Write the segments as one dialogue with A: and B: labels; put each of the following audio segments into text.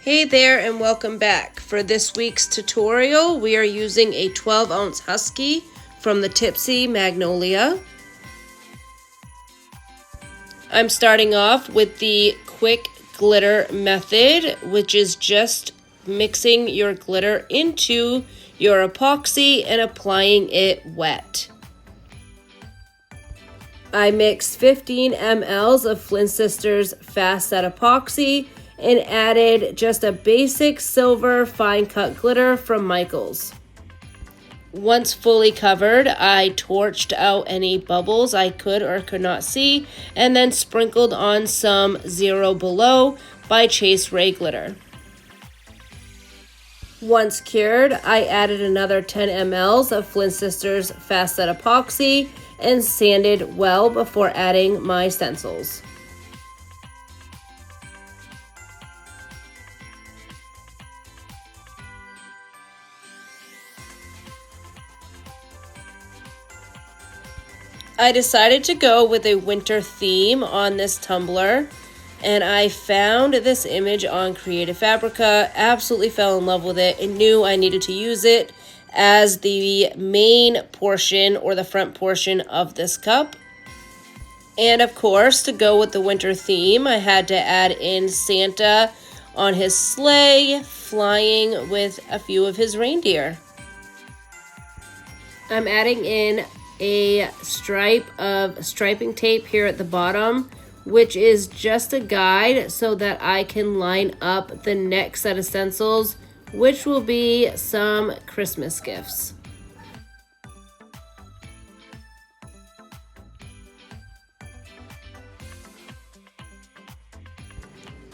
A: Hey there and welcome back. For this week's tutorial, we are using a 12-ounce Husky from the Tipsy Magnolia. I'm starting off with the quick glitter method, which is just mixing your glitter into your epoxy and applying it wet. I mixed 15 ml of Flynn Sisters Fast Set Epoxy and added just a basic silver fine cut glitter from Michaels. Once fully covered, I torched out any bubbles I could or could not see and then sprinkled on some Zero Below by ChaseRae glitter. Once cured, I added another 10 ml of Flynn Sisters Fast Set Epoxy and sanded well before adding my stencils. I decided to go with a winter theme on this tumbler, and I found this image on Creative Fabrica, absolutely fell in love with it, and knew I needed to use it as the main portion or the front portion of this cup. And of course, to go with the winter theme, I had to add in Santa on his sleigh, flying with a few of his reindeer. I'm adding in a stripe of striping tape here at the bottom, which is just a guide so that I can line up the next set of stencils, which will be some Christmas gifts.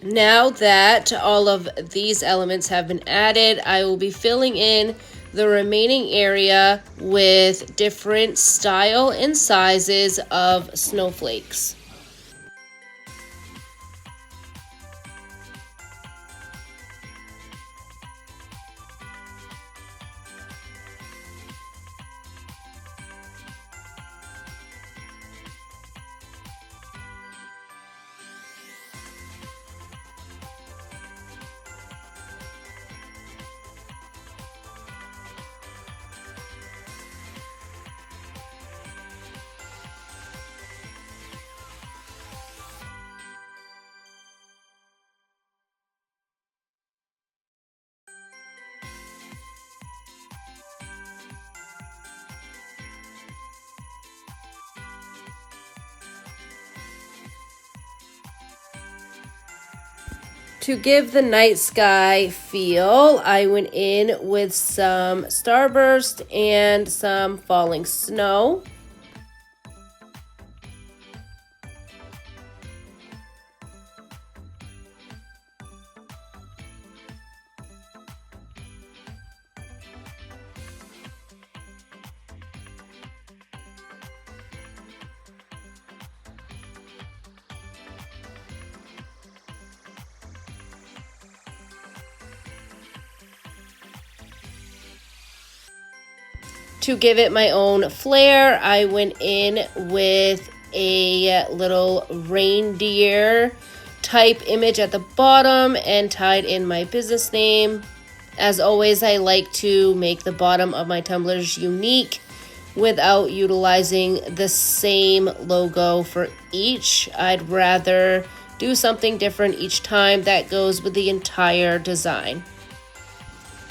A: Now that all of these elements have been added, I will be filling in the remaining area with different style and sizes of snowflakes. To give the night sky feel, I went in with some starburst and some falling snow. To give it my own flair, I went in with a little reindeer type image at the bottom and tied in my business name. As always, I like to make the bottom of my tumblers unique without utilizing the same logo for each. I'd rather do something different each time that goes with the entire design.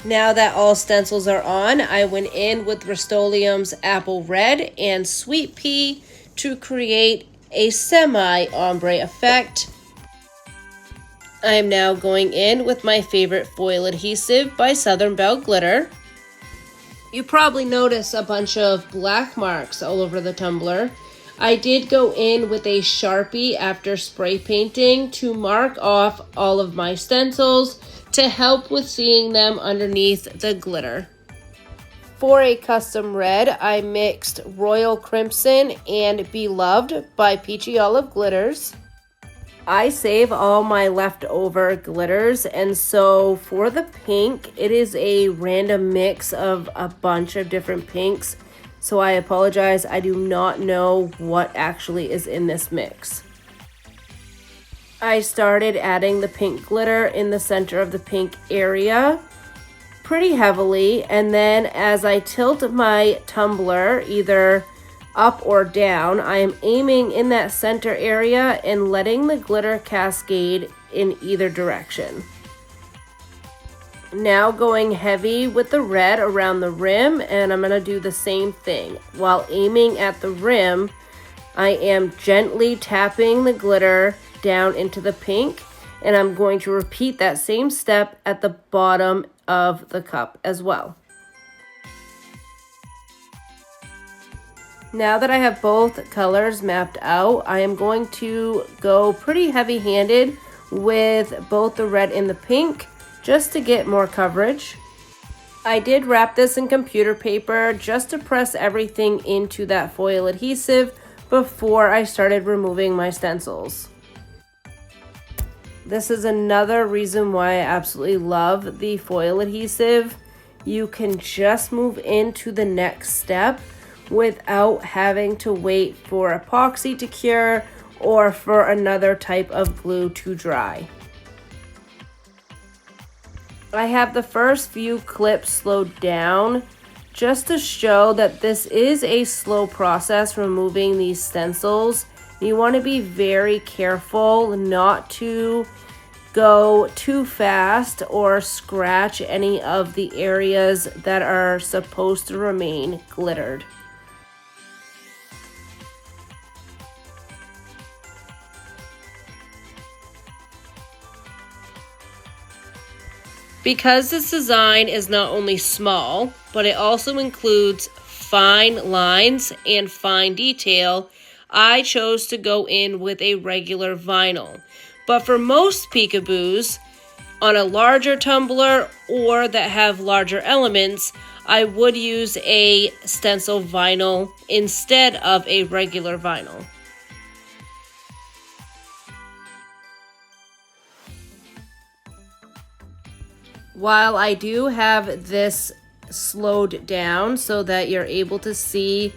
A: Now that all stencils are on, I went in with Rust-Oleum's Apple Red and Sweet Pea to create a semi-ombre effect. I am now going in with my favorite foil adhesive by Southern Belle Glitter. You probably notice a bunch of black marks all over the tumbler. I did go in with a Sharpie after spray painting to mark off all of my stencils to help with seeing them underneath the glitter. For a custom red, I mixed Royal Crimson and Beloved by Peachy Olive Glitters. I save all my leftover glitters, and so for the pink, it is a random mix of a bunch of different pinks. So I apologize, I do not know what actually is in this mix. I started adding the pink glitter in the center of the pink area pretty heavily, and then as I tilt my tumbler either up or down, I am aiming in that center area and letting the glitter cascade in either direction. Now going heavy with the red around the rim, and I'm going to do the same thing. While aiming at the rim, I am gently tapping the glitter down into the pink, and I'm going to repeat that same step at the bottom of the cup as well. Now that I have both colors mapped out, I am going to go pretty heavy-handed with both the red and the pink just to get more coverage. I did wrap this in computer paper just to press everything into that foil adhesive before I started removing my stencils. This is another reason why I absolutely love the foil adhesive. You can just move into the next step without having to wait for epoxy to cure or for another type of glue to dry. I have the first few clips slowed down just to show that this is a slow process removing these stencils. You want to be very careful not to go too fast or scratch any of the areas that are supposed to remain glittered. Because this design is not only small, but it also includes fine lines and fine detail, I chose to go in with a regular vinyl. But for most peekaboos, on a larger tumbler or that have larger elements, I would use a stencil vinyl instead of a regular vinyl. While I do have this slowed down so that you're able to see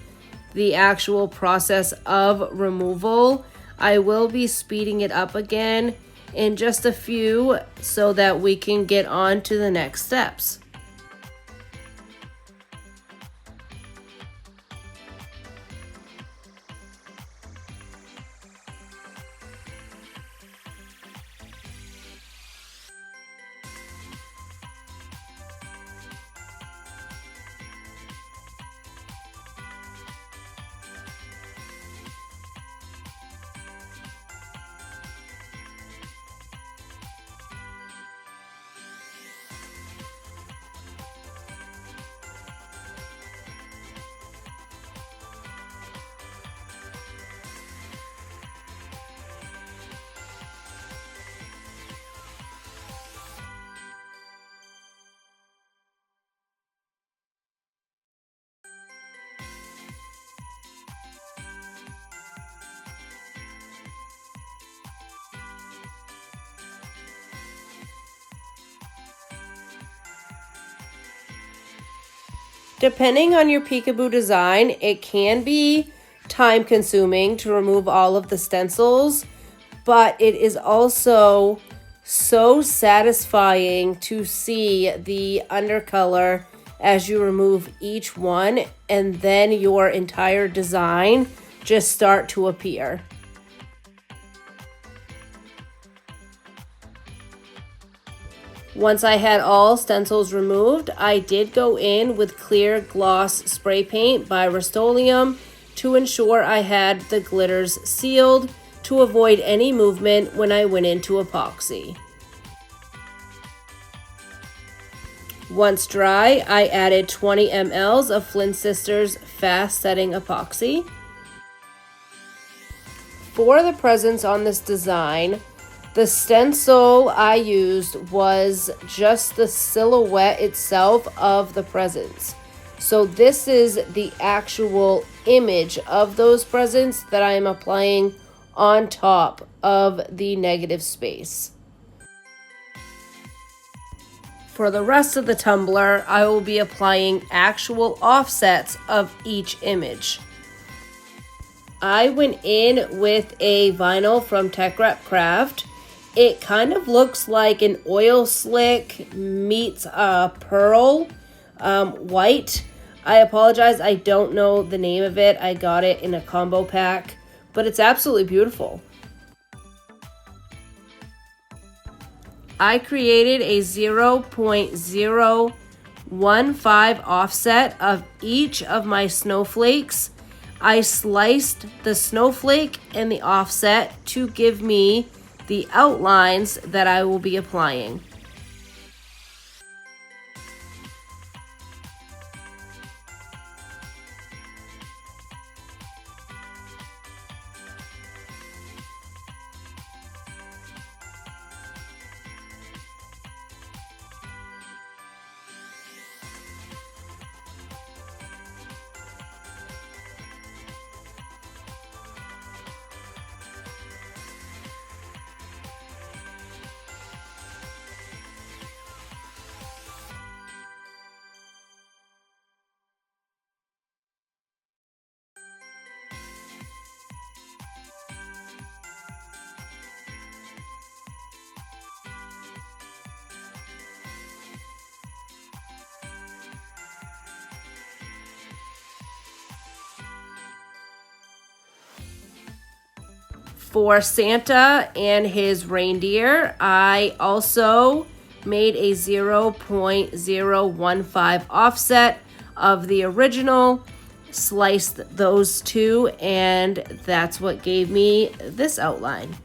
A: the actual process of removal, I will be speeding it up again in just a few so that we can get on to the next steps. Depending on your peekaboo design, it can be time consuming to remove all of the stencils, but it is also so satisfying to see the undercolor as you remove each one, and then your entire design just start to appear. Once I had all stencils removed, I did go in with clear gloss spray paint by Rust-Oleum to ensure I had the glitters sealed to avoid any movement when I went into epoxy. Once dry, I added 20 ml of Flynn Sisters fast setting epoxy. For the presents on this design, the stencil I used was just the silhouette itself of the presents. So this is the actual image of those presents that I am applying on top of the negative space. For the rest of the tumbler, I will be applying actual offsets of each image. I went in with a vinyl from TeckWrapCraft. It kind of looks like an oil slick meets a pearl white. I apologize, I don't know the name of it. I got it in a combo pack, but it's absolutely beautiful. I created a 0.015 offset of each of my snowflakes. I sliced the snowflake and the offset to give me the outlines that I will be applying. For Santa and his reindeer, I also made a 0.015 offset of the original, sliced those two, and that's what gave me this outline.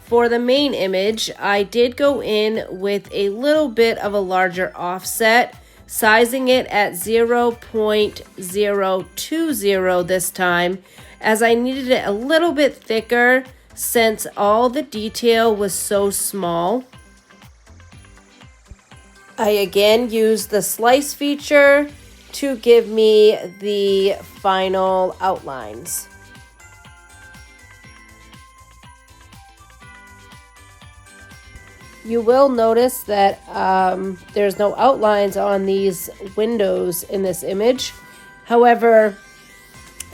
A: For the main image, I did go in with a little bit of a larger offset, sizing it at 0.020 this time, as I needed it a little bit thicker since all the detail was so small. I again used the slice feature to give me the final outlines. You will notice that there's no outlines on these windows in this image. However,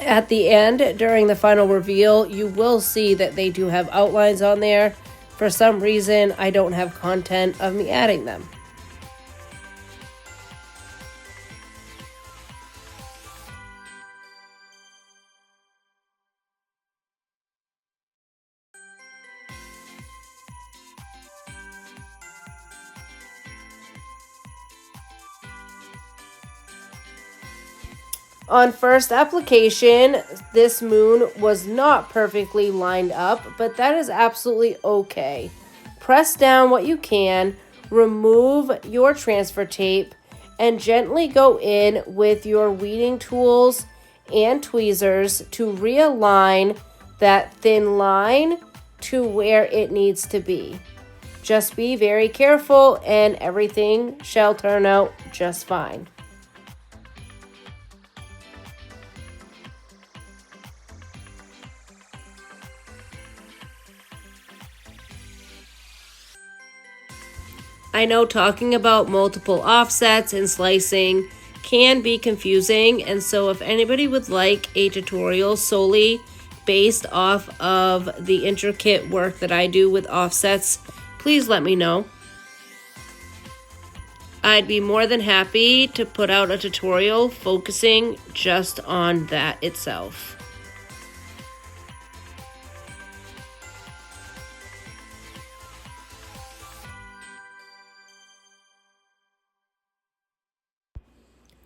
A: at the end, during the final reveal, you will see that they do have outlines on there. For some reason, I don't have content of me adding them. On first application, this moon was not perfectly lined up, but that is absolutely okay. Press down what you can, remove your transfer tape, and gently go in with your weeding tools and tweezers to realign that thin line to where it needs to be. Just be very careful and everything shall turn out just fine. I know talking about multiple offsets and slicing can be confusing, and so if anybody would like a tutorial solely based off of the intricate work that I do with offsets, please let me know. I'd be more than happy to put out a tutorial focusing just on that itself.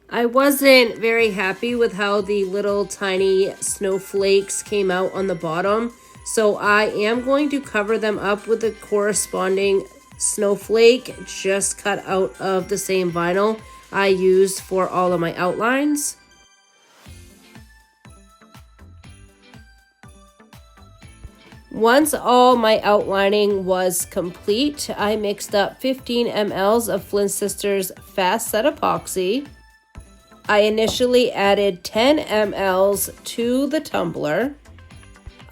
A: I wasn't very happy with how the little tiny snowflakes came out on the bottom, so I am going to cover them up with the corresponding snowflake just cut out of the same vinyl I used for all of my outlines. Once all my outlining was complete, I mixed up 15 ml of Flynn Sisters Fast Set Epoxy. I initially added 10 ml to the tumbler.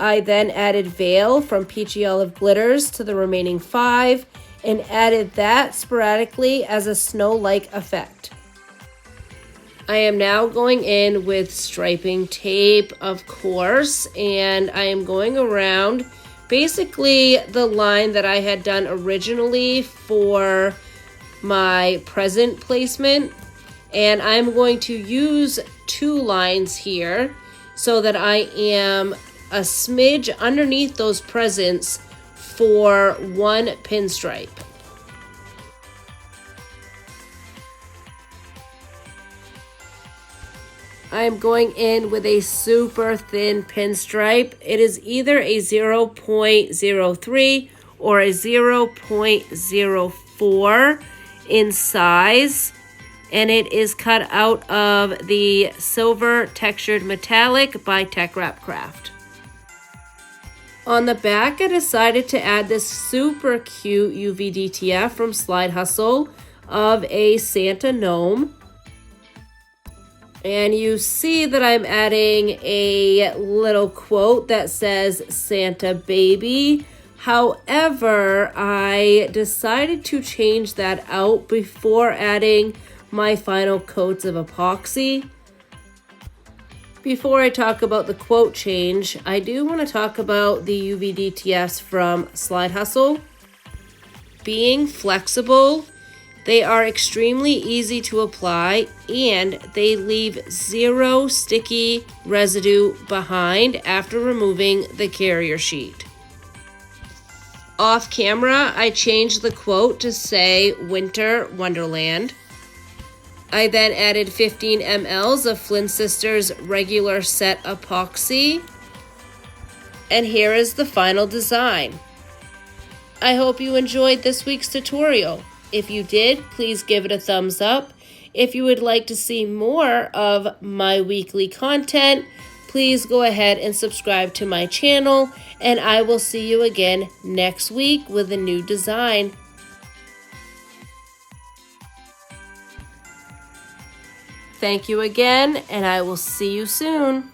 A: I then added Veil from Peachy Olive Glitters to the remaining 5 and added that sporadically as a snow-like effect. I am now going in with striping tape, of course, and I am going around basically the line that I had done originally for my present placement. And I'm going to use 2 lines here so that I am a smidge underneath those presents for 1 pinstripe. I'm going in with a super thin pinstripe. It is either a 0.03 or a 0.04 in size. And it is cut out of the Silver Textured Metallic by TeckWrapCraft. On the back, I decided to add this super cute UV DTF from Slide Hustle of a Santa gnome. And you see that I'm adding a little quote that says Santa Baby. However, I decided to change that out before adding my final coats of epoxy. Before I talk about the quote change, I do want to talk about the UV DTFs from Slide Hustle. Being flexible, they are extremely easy to apply and they leave 0 sticky residue behind after removing the carrier sheet. Off camera, I changed the quote to say Winter Wonderland. I then added 15 ml of Flynn Sisters regular set epoxy. And here is the final design. I hope you enjoyed this week's tutorial. If you did, please give it a thumbs up. If you would like to see more of my weekly content, please go ahead and subscribe to my channel, and I will see you again next week with a new design. Thank you again, and I will see you soon.